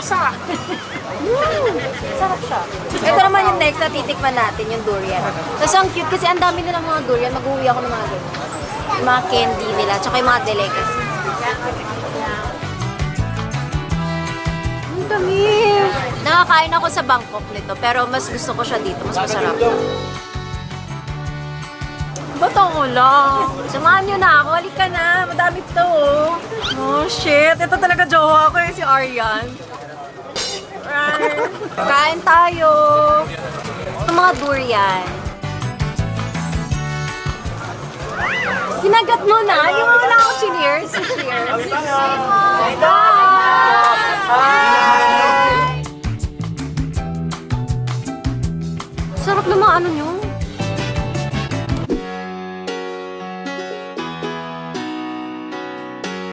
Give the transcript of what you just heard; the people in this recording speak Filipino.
lasa. Sarap siya. Ito naman yung next na titikman natin, yung durian. Tapos ang cute kasi ang dami nilang mga durian. Mag-uwi ako ng mga ganyan. Yung mga candy nila, tsaka yung mga delicacy. Ang dami! Nakakain ako sa Bangkok nito, pero mas gusto ko siya dito. Mas masarap. Ba't ako lang? Samahan nyo na ako. Halika na. Madami to, oh. Oh, shit. Ito talaga jowa ko si Aryan. Kain tayo. Yung mga durian. Kinagat mo na. Yung mga wala akong cheers. Cheers. Hi! Sarap ng mga ano nyo.